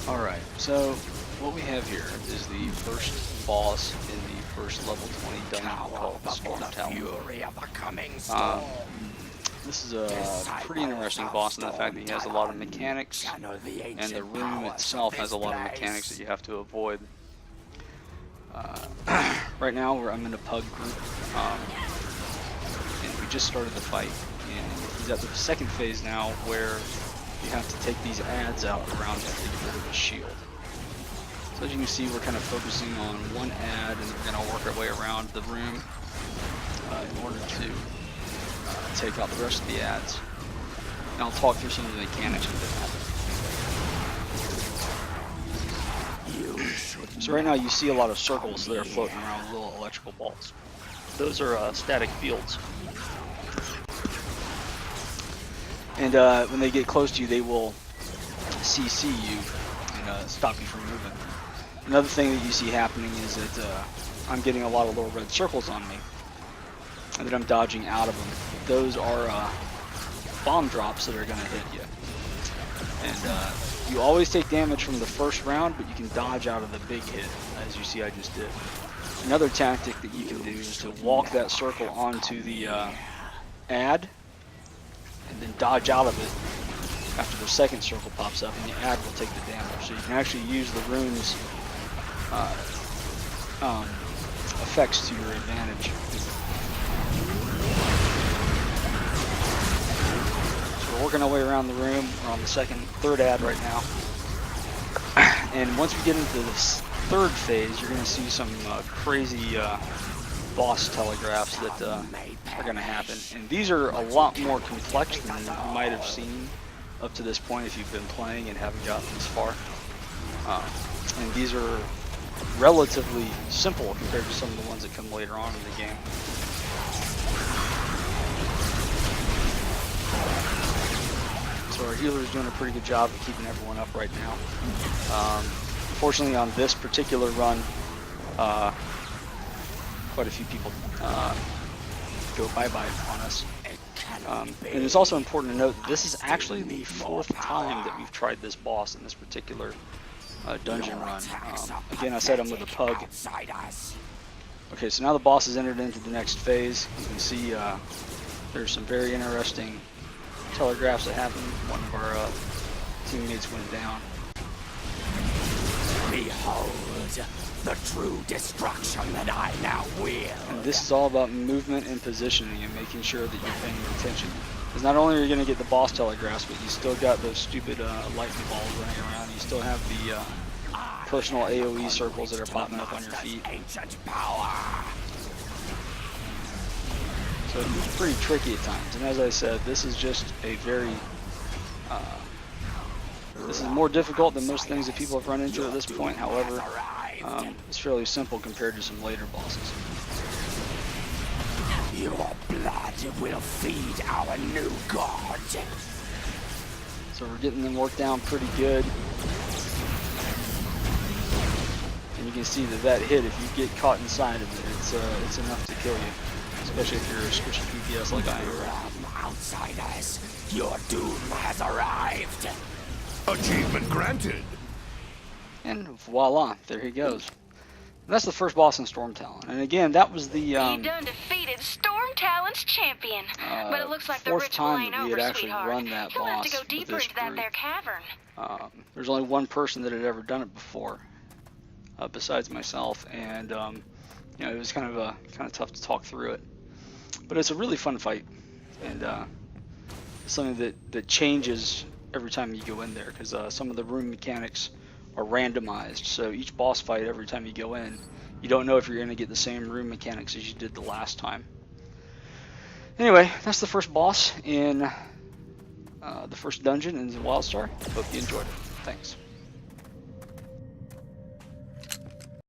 Alright, so what we have here is the first boss in the first level 20 dungeon called the stormtalon. This is a pretty interesting boss in the fact that he has a lot of mechanics, and the room itself has a lot of mechanics that you have to avoid. Right now I'm in a pug group, and we just started the fight, and he's at the second phase now where you have to take these adds out around him to get rid of his shield. So as you can see, we're kind of focusing on one add, and we're going to work our way around the room in order to take out the rest of the adds. And I'll talk through some of the mechanics of that. So right now you see a lot of circles that are floating around with little electrical balls. Those are static fields. And when they get close to you, they will CC you and stop you from moving. Another thing that you see happening is that I'm getting a lot of little red circles on me, and that I'm dodging out of them. Those are bomb drops that are going to hit you. And you always take damage from the first round, but you can dodge out of the big hit, as you see I just did. Another tactic that you can do is to walk that circle onto the add, and then dodge out of it after the second circle pops up, and the add will take the damage. So you can actually use the rune's effects to your advantage. So we're working our way around the room. We're on the third add right now. And once we get into this third phase, you're going to see some crazy boss telegraphs that are going to happen. And these are a lot more complex than you might have seen up to this point if you've been playing and haven't gotten this far. And these are relatively simple compared to some of the ones that come later on in the game. So our healer's doing a pretty good job of keeping everyone up right now. Unfortunately on this particular run, quite a few people go bye-bye on us. And it's also important to note that this is actually the fourth time that we've tried this boss in this particular dungeon run. Again, I said I'm with a pug. Okay, so now the boss has entered into the next phase. You can see there's some very interesting telegraphs that happened. One of our teammates went down. Behold the true destruction that I now wield. And this is all about movement and positioning and making sure that you're paying attention. Because not only are you going to get the boss telegraphs, but you still got those stupid lightning balls running around. You still have the personal AoE circles that are popping up on your feet. So it's pretty tricky at times. And as I said, this is just a very this is more difficult than most things that people have run into at this point. However, it's fairly simple compared to some later bosses. Your blood will feed our new god. So we're getting them worked down pretty good. And you can see that hit, if you get caught inside of it, it's enough to kill you. Especially if you're a squishy DPS like I am. From outsiders, your doom has arrived. Achievement granted. And voila, there he goes. And that's the first boss in Stormtalon. And again, that was the You done defeated Stormtalon's champion. But it looks like the fourth ritual time ain't that we over, had actually sweetheart. run that You'll have to boss go with deeper this into that group. there cavern. There's only one person that had ever done it before, besides myself, and you know, it was kind of tough to talk through it. But it's a really fun fight, and it's something that changes every time you go in there, because some of the room mechanics are randomized. So each boss fight, every time you go in, you don't know if you're going to get the same room mechanics as you did the last time. Anyway, that's the first boss in the first dungeon in the Wildstar. Hope you enjoyed it. Thanks.